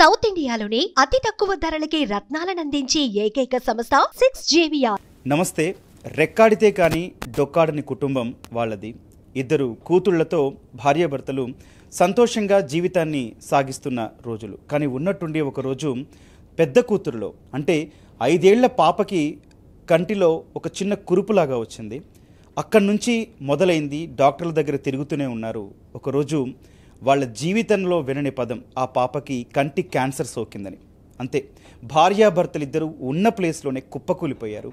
South ఇండియాలోనే అతి తక్కువ ధరలకి రత్నాలనందించే ఏకైక సంస్థ 6JVR. నమస్తే. రెక్కాడితే కానీ డొక్కాడని కుటుంబం వాళ్ళది. ఇద్దరు కూతుళ్లతో భార్యాభర్తలు సంతోషంగా జీవితాన్ని సాగిస్తున్న రోజులు. కానీ ఉన్నట్టుండి ఒకరోజు పెద్ద కూతురులో అంటే 5 ఏళ్ల పాపకి కంటిలో ఒక చిన్న కురుపులాగా వచ్చింది. అక్కడి నుంచి మొదలైంది. డాక్టర్ల దగ్గర తిరుగుతూనే ఉన్నారు. ఒకరోజు వాళ్ళ జీవితంలో వినని పదం ఆ పాపకి కంటి క్యాన్సర్ సోకిందని. అంతే, భార్యాభర్తలు ఇద్దరు ఉన్న ప్లేస్లోనే కుప్పకూలిపోయారు.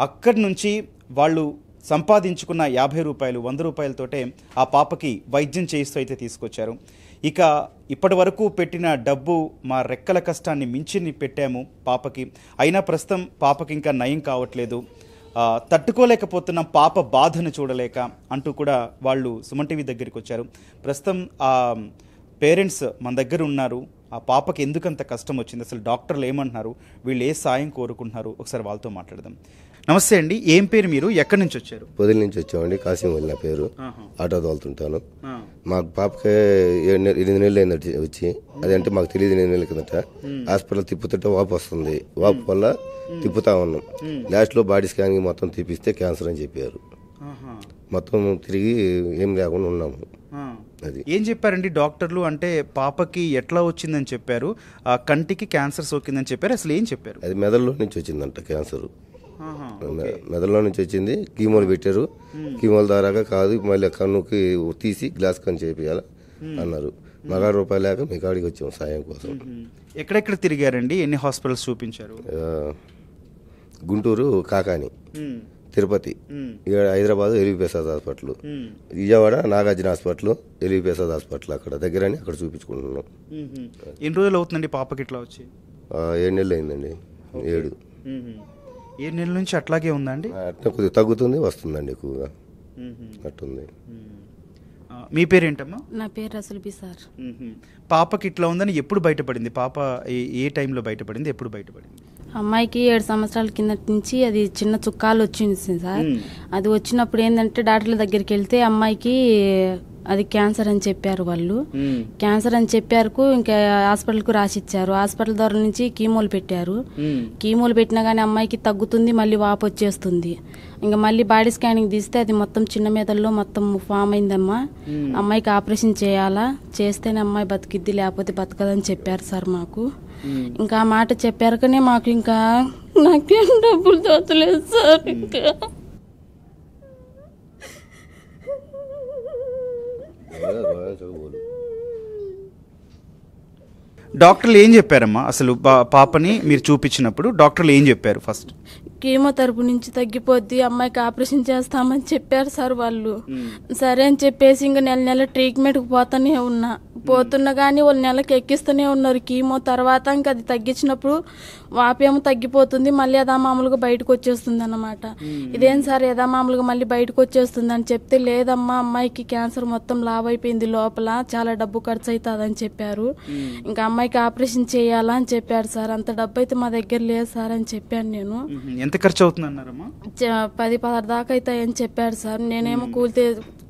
అక్కడి నుంచి వాళ్ళు సంపాదించుకున్న 50 రూపాయలు 100 రూపాయలతోటే ఆ పాపకి వైద్యం చేయిస్తూ అయితే తీసుకొచ్చారు. ఇక ఇప్పటి వరకు పెట్టిన డబ్బు మా రెక్కల కష్టాన్ని మించి పెట్టాము పాపకి. అయినా ప్రస్తుతం పాపకి ఇంకా నయం కావట్లేదు. తట్టుకోలేకపోతున్నాం పాప బాధను చూడలేక అంటూ కూడా వాళ్ళు సుమన్ టీవీ దగ్గరికి వచ్చారు. ప్రస్తుతం ఆ పేరెంట్స్ మన దగ్గర ఉన్నారు. ఆ పాపకి ఎందుకంత కష్టం వచ్చింది, అసలు డాక్టర్లు ఏమంటున్నారు, వీళ్ళు ఏ సాయం కోరుకుంటున్నారు, ఒకసారి వాళ్ళతో మాట్లాడదాం. నమస్తే అండి, ఏం పేరు మీరు, ఎక్కడి నుంచి వచ్చారు? పొదిలి నుంచి వచ్చామండి. కాసిం వల్లి నా పేరు. ఆటో తోలుతుంటాను. మాకు పాపకి 8 నెలలు అయిందట వచ్చి. అదంటే మాకు తెలియదు. 8 నెలల కిందట హాస్పిటల్ తిప్పుతుంటే వాపు వస్తుంది. వాపు వల్ల తిప్పుతా ఉన్నాం. లాస్ట్ లో బాడీ స్కానింగ్ మొత్తం తీపిస్తే క్యాన్సర్ అని చెప్పారు. మొత్తం తిరిగి ఏం లేకుండా ఉన్నాము. అది ఏం చెప్పారండి డాక్టర్లు? అంటే పాపకి ఎట్లా వచ్చిందని చెప్పారు, ఆ కంటికి క్యాన్సర్ సోకిందని చెప్పారు. అసలు ఏం చెప్పారు? అది మెదడులో నుంచి వచ్చిందంట క్యాన్సర్. మెదడులో నుంచి వచ్చింది. కీమోలు పెట్టారు. కీమోల ద్వారాగా కాదు, మళ్ళీ కన్నుకి తీసి గ్లాస్ కన్ను చేపియాలి అన్నారు. మగా రూపాయలు లేక మీ కాడికి వచ్చాము సాయం కోసం. ఎక్కడెక్కడ తిరిగారండి? ఎన్ని హాస్పిటల్స్ చూపించారు? Guntur Kakani, Tirupati, Hyderabad LV Prasad hospital, Vijayawada Nagarjuna hospital, LV Prasad hospital అక్కడ దగ్గరని అక్కడ చూపించుకుంటున్నాం. ఎన్ని రోజులు అవుతుందండి పాపకి ఇట్లా వచ్చి? 7 నెలలు అయిందండి. 7 నెలల నుంచి అట్లాగే ఉందండి. అట్లా కొద్దిగా తగ్గుతుంది, వస్తుందండి ఎక్కువగా. అట్టుంది. మీ పేరేంటమ్మా? నా పేరు రసూల్బీ సార్. పాపకి ఇట్లా ఉందని ఎప్పుడు బయటపడింది? పాప ఏ టైంలో బయటపడింది, ఎప్పుడు బయటపడింది? అమ్మాయికి 7 సంవత్సరాల కిందటి నుంచి అది చిన్న చుక్కాలు వచ్చింది సార్. అది వచ్చినప్పుడు ఏంటంటే డాక్టర్ల దగ్గరికి వెళ్తే అమ్మాయికి అది క్యాన్సర్ అని చెప్పారు. వాళ్ళు క్యాన్సర్ అని చెప్పారు. ఇంకా హాస్పిటల్కు రాసిచ్చారు. హాస్పిటల్ ద్వారా నుంచి కీమోలు పెట్టారు. కీమోలు పెట్టినా కానీ అమ్మాయికి తగ్గుతుంది, మళ్ళీ వాపు వచ్చేస్తుంది. ఇంకా మళ్ళీ బాడీ స్కానింగ్ తీస్తే అది మొత్తం చిన్న మెదడులో మొత్తం ఫామ్ అయిందమ్మా. అమ్మాయికి ఆపరేషన్ చేయాలా, చేస్తేనే అమ్మాయి బతికిద్ది, లేకపోతే బతకదని చెప్పారు సార్ మాకు. ఇంకా ఆ మాట చెప్పారు కానీ మాకు ఇంకా నాకేం డబ్బులు దొరకలేదు సార్. ఇంకా డాక్టర్లు ఏం చెప్పారమ్మా? అసలు పాపని మీరు చూపించినప్పుడు డాక్టర్లు ఏం చెప్పారు? ఫస్ట్ కీమోథెరపీ నుంచి తగ్గిపోద్ది, అమ్మాయికి ఆపరేషన్ చేస్తామని చెప్పారు సార్ వాళ్ళు. సరే అని చెప్పేసి ఇంకా నెల ట్రీట్మెంట్కి పోతున్నా కానీ వాళ్ళు నెలకి ఎక్కిస్తూనే ఉన్నారు కీమో. తర్వాత ఇంకా అది తగ్గించినప్పుడు వాపేమో తగ్గిపోతుంది, మళ్ళీ యథామామూలుగా బయటకు వచ్చేస్తుంది అన్నమాట. ఇదేం సార్ యథామామూలుగా మళ్ళీ బయటకు వచ్చేస్తుంది అని చెప్తే, లేదమ్మా అమ్మాయికి క్యాన్సర్ మొత్తం లావ్ అయిపోయింది, లోపల చాలా డబ్బు ఖర్చు అవుతుంది అని చెప్పారు. ఇంకా అమ్మాయికి ఆపరేషన్ చేయాలా అని చెప్పారు సార్. అంత డబ్బు అయితే మా దగ్గర లేదు సార్ అని చెప్పాను నేను. ఎంత ఖర్చు అవుతుంది అన్నారమ్మా? 10-16 దాకా అవుతాయని చెప్పారు సార్. నేనేమో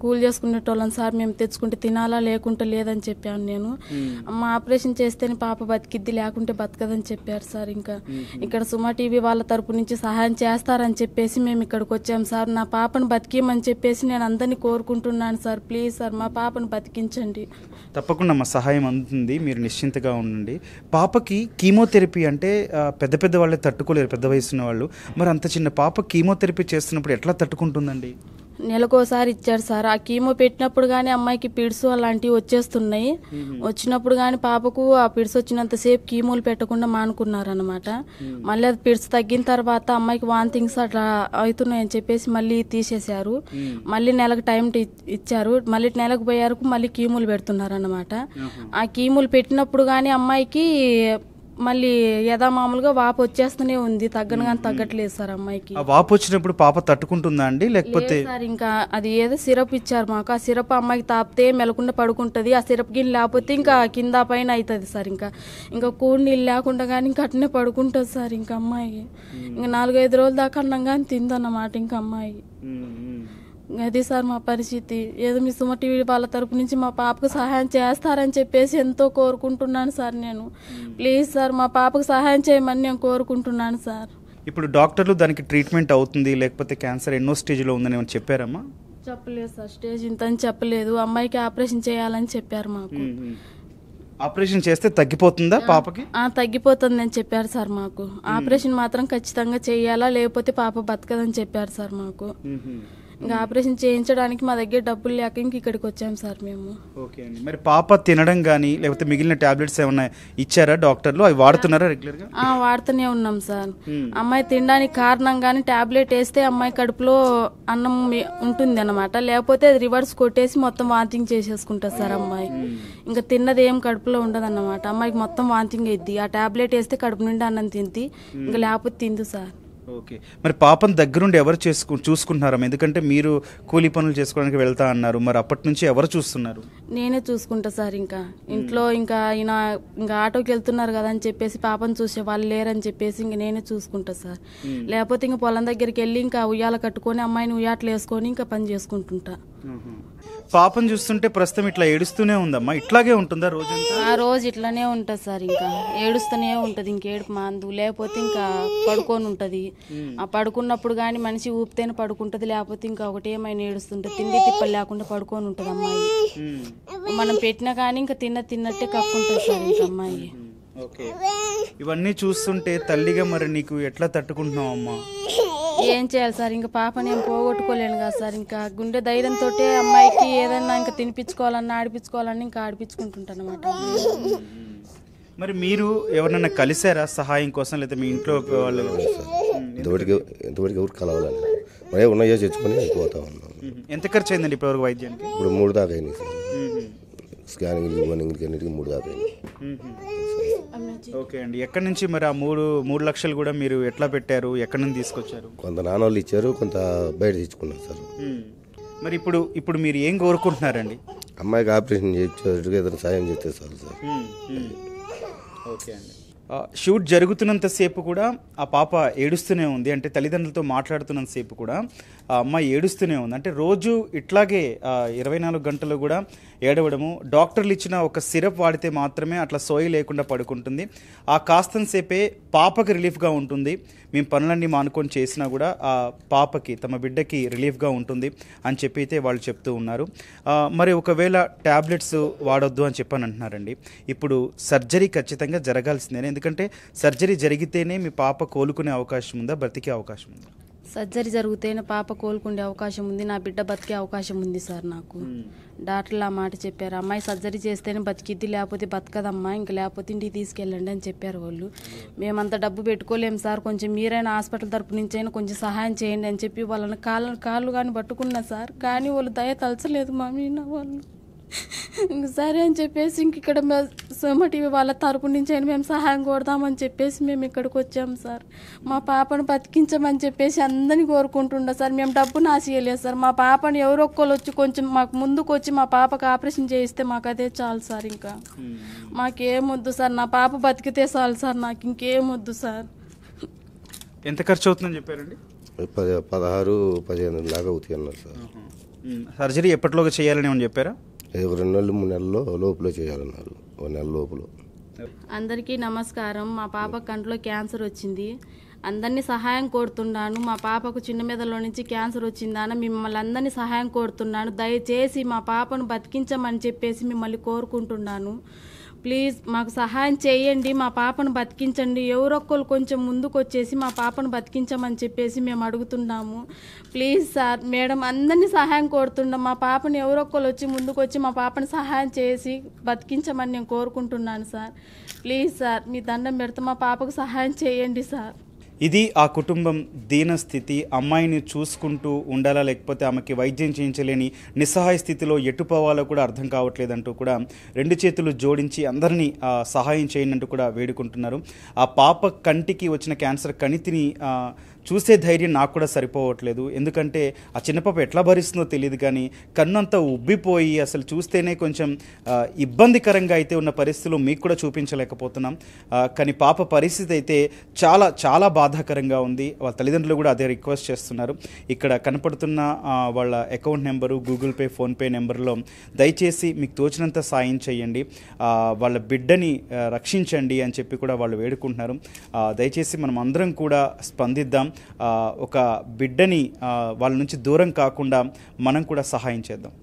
కూలి చేసుకునేటోళ్ళని సార్, మేము తెచ్చుకుంటే తినాలా లేకుంటే లేదని చెప్పాను నేను. అమ్మ ఆపరేషన్ చేస్తేనే పాప బతికిద్ది, లేకుంటే బతకదని చెప్పారు సార్. ఇంకా ఇక్కడ సుమా టీవీ వాళ్ళ తరపు నుంచి సహాయం చేస్తారని చెప్పేసి మేము ఇక్కడికి వచ్చాం సార్. నా పాపను బతికిమని చెప్పేసి నేను అందరినీ కోరుకుంటున్నాను సార్. ప్లీజ్ సార్ మా పాపను బతికించండి. తప్పకుండా మా సహాయం అందుతుంది, మీరు నిశ్చింతగా ఉండండి. పాపకి కీమోథెరపీ అంటే పెద్ద వాళ్ళే తట్టుకోలేరు, పెద్ద వయసున్న వాళ్ళు. మరి అంత చిన్న పాప కీమోథెరపీ చేస్తున్నప్పుడు ఎట్లా తట్టుకుంటుందండి? నెలకోసారి ఇచ్చారు సార్. ఆ కీమో పెట్టినప్పుడు కానీ అమ్మాయికి పిడ్స్ అలాంటివి వచ్చేస్తున్నాయి. వచ్చినప్పుడు కానీ పాపకు ఆ పిడ్స్ వచ్చినంతసేపు కీమోలు పెట్టకుండా మానుకున్నారనమాట. మళ్ళీ అది పిడ్స్ తగ్గిన తర్వాత అమ్మాయికి వాంతింగ్స్ అట్లా అవుతున్నాయని చెప్పేసి మళ్ళీ తీసేశారు. మళ్ళీ నెలకు టైం ఇచ్చారు. మళ్ళీ నెలకు పోయారు, మళ్ళీ కీమోలు పెడుతున్నారనమాట. ఆ కీమోలు పెట్టినప్పుడు కానీ అమ్మాయికి మళ్ళీ యథామామూలుగా వాపు వచ్చేస్తూనే ఉంది, తగ్గట్లేదు సార్ అమ్మాయికి. వాపు వచ్చినప్పుడు పాప తట్టుకుంటుందా అండి, లేకపోతే? సార్ ఇంకా అది ఏదో సిరప్ ఇచ్చారు మాకు. ఆ సిరప్ అమ్మాయికి తాపితే మెలకుండా పడుకుంటది. ఆ సిరప్ గిన్నె లేకపోతే ఇంకా కింద పైన అవుతుంది సార్. ఇంకా కూడి నీళ్ళు లేకుండా కానీ ఇంకా అట్నే పడుకుంటుంది సార్. ఇంకా అమ్మాయి ఇంకా 4-5 రోజుల దాకా అన్నం కానీ తిందన్నమాట ఇంకా అమ్మాయి. అది సార్ మా పరిస్థితి. ఏదో మీ సుమ టీవీ వాళ్ళ తరపు నుంచి మా పాపకు సహాయం చేస్తారని చెప్పేసి ఎంతో కోరుకుంటున్నాను సార్. నేను ప్లీజ్ సార్ మా పాపకు సహాయం చేయమని నేను కోరుకుంటున్నాను సార్. ఇప్పుడు డాక్టర్లు దానికి ట్రీట్మెంట్ అవుతుంది లేకపోతే క్యాన్సర్ ఎన్నో స్టేజ్లో ఉందని ఏమైనా చెప్పారమ్మా? చెప్పలేదు సార్, స్టేజ్ ఇంత అని చెప్పలేదు. అమ్మాయికి ఆపరేషన్ చేయాలని చెప్పారు మాకు. ఆపరేషన్ చేస్తే తగ్గిపోతుందా పాపకి? తగ్గిపోతుంది అని చెప్పారు సార్ మాకు. ఆపరేషన్ మాత్రం ఖచ్చితంగా చేయాలా, లేకపోతే పాప బతకదని చెప్పారు సార్ మాకు. ఇంకా ఆపరేషన్ చేయించడానికి మా దగ్గర డబ్బులు లేక ఇంక ఇక్కడికి వచ్చాం సార్ మేము. ఓకే అండి. మరి పాప తినడం కానీ లేకపోతే మిగిలిన టాబ్లెట్స్ ఏమన్నా ఇచ్చారా డాక్టర్లు? అవి వాడుతున్నారా రెగ్యులర్ గా? వాడుతూనే ఉన్నాం సార్. అమ్మాయి తినడానికి కారణం కానీ టాబ్లెట్ వేస్తే అమ్మాయి కడుపులో అన్నం ఉంటుంది అన్నమాట, లేకపోతే అది రివర్స్ కొట్టేసి మొత్తం వాంతింగ్ చేసేసుకుంటుంది సార్ అమ్మాయి. ఇంకా తిన్నది ఏం కడుపులో ఉండదు అన్నమాట. అమ్మాయికి మొత్తం వాంతింగ్ అయింది. ఆ టాబ్లెట్ వేస్తే కడుపు నిండా అన్నం తింది, ఇంకా లేకపోతే తిందు సార్. ఓకే. మరి పాపను దగ్గరుండి ఎవరు చూసుకుంటున్నారమ్మా? ఎందుకంటే మీరు కూలీ పనులు చేసుకోవడానికి వెళ్తా అన్నారు, మరి అప్పటి నుంచి ఎవరు చూస్తున్నారు? నేనే చూసుకుంటా సార్. ఇంకా ఇంట్లో ఇంకా ఈయన ఇంకా ఆటోకి వెళ్తున్నారు కదా అని చెప్పేసి పాపను చూసే వాళ్ళు లేరని చెప్పేసి ఇంక నేనే చూసుకుంటా సార్. లేకపోతే ఇంకా పొలం దగ్గరికి వెళ్ళి ఇంకా ఉయ్యాల కట్టుకొని అమ్మాయిని ఉయ్యాట్లు వేసుకొని ఇంకా పని చేసుకుంటుంటా. పాపను చూస్తుంటే ప్రస్తుతం ఇట్లా ఏడుస్తూనే ఉందమ్మా, ఇట్లాగే ఉంటుందా రోజంతా? ఆ రోజు ఇట్లానే ఉంటుంది సార్. ఇంకా ఏడుస్తూనే ఉంటుంది, ఇంకేడుపు మాందు, లేకపోతే ఇంకా పడుకొని ఉంటుంది. ఆ పడుకున్నప్పుడు కానీ మనిషి ఊపితేనే పడుకుంటుంది, లేకపోతే ఇంకా ఒకటేమైనా ఏడుస్తుంటుంది. తిండి తిప్పలు లేకుండా పడుకొని ఉంటుంది అమ్మాయి. మనం పెట్టినా కానీ ఇంకా తిన్నట్టే కక్కుంటుంది సార్ ఇంకా అమ్మాయి. ఓకే. ఇవన్నీ చూస్తుంటే తల్లిగా మరి నీకు ఎట్లా తట్టుకుంటున్నావు అమ్మా? ఏం చేయాలి సార్, ఇంకా పాపని ఏం పోగొట్టుకోలేను కదా సార్. ఇంకా గుండె ధైర్యంతో అమ్మాయికి ఏదైనా ఇంకా తినిపించుకోవాలన్నా ఆడిపించుకోవాలన్నా ఇంకా ఆడిపించుకుంటుంటాను అనమాట. మరి మీరు ఎవరినైనా కలిసారా సహాయం కోసం, లేదా మీ ఇంట్లో వాళ్ళు? ఇంతవరకు ఎవరు కలవాలని మరే ఉన్నాయో తెచ్చుకొని పోతా ఉన్నాం. ఎంత ఖర్చు అయిందండి ఇప్పటివరకు వైద్యానికి? ఇప్పుడు 3 దాకా అయినాయి సార్. స్కానింగ్ అన్నింటికి 3 దాకా అయినాయి. ఓకే అండి. ఎక్కడి నుంచి మరి ఆ 3 లక్షలు కూడా మీరు ఎట్లా పెట్టారు, ఎక్కడి నుంచి తీసుకొచ్చారు? కొంత నాన్నోళ్ళు ఇచ్చారు, కొంత బయట తెచ్చుకున్నారు సార్. మరి ఇప్పుడు మీరు ఏం కోరుకుంటున్నారండి? అమ్మాయికి ఆపరేషన్ చేయించేట్టుగా ఏదైనా సాయం చేస్తే చాలు సార్. ఓకే అండి. షూట్ జరుగుతున్నంతసేపు కూడా ఆ పాప ఏడుస్తూనే ఉంది, అంటే తల్లిదండ్రులతో మాట్లాడుతున్నంతసేపు కూడా ఆ అమ్మాయి ఏడుస్తూనే ఉంది. అంటే రోజు ఇట్లాగే 24 గంటలు కూడా ఏడవడము. డాక్టర్లు ఇచ్చిన ఒక సిరప్ వాడితే మాత్రమే అట్లా సోయి లేకుండా పడుకుంటుంది. ఆ కాస్తంతసేపే పాపకి రిలీఫ్గా ఉంటుంది. మేము పనులన్నీ మానుకొని చేసినా కూడా ఆ పాపకి, తమ బిడ్డకి రిలీఫ్గా ఉంటుంది అని చెప్పి అయితే వాళ్ళు చెప్తూ ఉన్నారు. మరి ఒకవేళ ట్యాబ్లెట్స్ వాడొద్దు అని చెప్పని అంటున్నారండి. ఇప్పుడు సర్జరీ ఖచ్చితంగా జరగాల్సిందేనా? ఎందుకంటే సర్జరీ జరిగితేనే మీ పాప కోలుకునే అవకాశం ఉందా, బ్రతికే అవకాశం ఉందా? సర్జరీ జరిగితేనే పాప కోలుకునే అవకాశం ఉంది, నా బిడ్డ బతికే అవకాశం ఉంది సార్. నాకు డాక్టర్లు ఆ మాట చెప్పారు. అమ్మాయి సర్జరీ చేస్తేనే బతికిద్ది, లేకపోతే బతకదమ్మా, ఇంకా లేకపోతే ఇంటికి తీసుకెళ్ళండి అని చెప్పారు వాళ్ళు. మేమంత డబ్బు పెట్టుకోలేము సార్, కొంచెం మీరైనా హాస్పిటల్ తరపు నుంచి అయినా కొంచెం సహాయం చేయండి అని చెప్పి వాళ్ళని కాళ్ళు కానీ పట్టుకున్నా సార్. కానీ వాళ్ళు దయ తలచలేదు మా మీన వాళ్ళు. ఇంక సరే అని చెప్పేసి ఇంక ఇక్కడ సుమ టీవీ వాళ్ళ తరపు నుంచి అయినా మేము సహాయం కోరుదామని చెప్పేసి మేము ఇక్కడికి వచ్చాము సార్. మా పాపను బతికించమని చెప్పేసి అందరినీ కోరుకుంటుండే సార్. మేము డబ్బును ఆశయలేదు సార్. మా పాపను ఎవరొక్కరు వచ్చి కొంచెం మాకు ముందుకు వచ్చి మా పాపకు ఆపరేషన్ చేయిస్తే మాకు అదే చాలు సార్. ఇంకా మాకేమొద్దు సార్, నా పాప బతికితే చాలు సార్, నాకు ఇంకేమొద్దు సార్. ఎంత ఖర్చు అవుతుందని చెప్పారండి? 16-15 లాగా అవుతాయి అన్నారు సార్. సర్జరీ ఎప్పటిలోగా చేయాలని ఏమని చెప్పారా? 2 నెలలు 3 నెలల్లో లోపల చేయాలన్నారు, 1 నెల లోపల. అందరికీ నమస్కారం. మా పాప కంట్లో క్యాన్సర్ వచ్చింది. అందరినీ సహాయం కోరుతున్నాను. మా పాపకు చిన్న మెదడులో నుంచి క్యాన్సర్ వచ్చిందాన మిమ్మల్ని అందరినీ సహాయం కోరుతున్నాను. దయచేసి మా పాపను బతికించమని చెప్పేసి మిమ్మల్ని కోరుకుంటున్నాను. ప్లీజ్ మాకు సహాయం చేయండి, మా పాపను బతికించండి. ఎవరొక్కరు కొంచెం ముందుకు వచ్చేసి మా పాపను బతికించమని చెప్పేసి మేము అడుగుతున్నాము. ప్లీజ్ సార్, మేడం అందరినీ సహాయం కోరుతున్నాం. మా పాపను ఎవరొక్కరు వచ్చి ముందుకు వచ్చి మా పాపను సహాయం చేసి బతికించమని నేను కోరుకుంటున్నాను సార్. ప్లీజ్ సార్, మీ దండం పెడితే మా పాపకు సహాయం చేయండి సార్. ఇది ఆ కుటుంబం దీనస్థితి. అమ్మాయిని చూసుకుంటూ ఉండాలా, లేకపోతే ఆమెకి వైద్యం చేయించలేని నిస్సహాయ స్థితిలో ఎటుపోవాలో కూడా అర్థం కావట్లేదంటూ కూడా 2 చేతులు జోడించి అందరినీ సహాయం చేయండి అంటూ కూడా వేడుకుంటున్నారు. ఆ పాప కంటికి వచ్చిన క్యాన్సర్ కణితిని చూసే ధైర్యం నాకు కూడా సరిపోవట్లేదు. ఎందుకంటే ఆ చిన్నపాప ఎట్లా భరిస్తుందో తెలియదు, కానీ కన్నంతా ఉబ్బిపోయి అసలు చూస్తేనే కొంచెం ఇబ్బందికరంగా అయితే ఉన్న పరిస్థితులు మీకు కూడా చూపించలేకపోతున్నాం. కానీ పాప పరిస్థితి అయితే చాలా చాలా బాధాకరంగా ఉంది. వాళ్ళ తల్లిదండ్రులు కూడా అదే రిక్వెస్ట్ చేస్తున్నారు. ఇక్కడ కనపడుతున్న వాళ్ళ account number, Google pay, PhonePe నెంబర్లో దయచేసి మీకు తోచినంత సాయం చేయండి, వాళ్ళ బిడ్డని రక్షించండి అని చెప్పి కూడా వాళ్ళు వేడుకుంటున్నారు. దయచేసి మనం అందరం కూడా స్పందిద్దాం. ఒక బిడ్డని వాళ్ళ నుంచి దూరం కాకుండా మనం కూడా సహాయం చేద్దాం.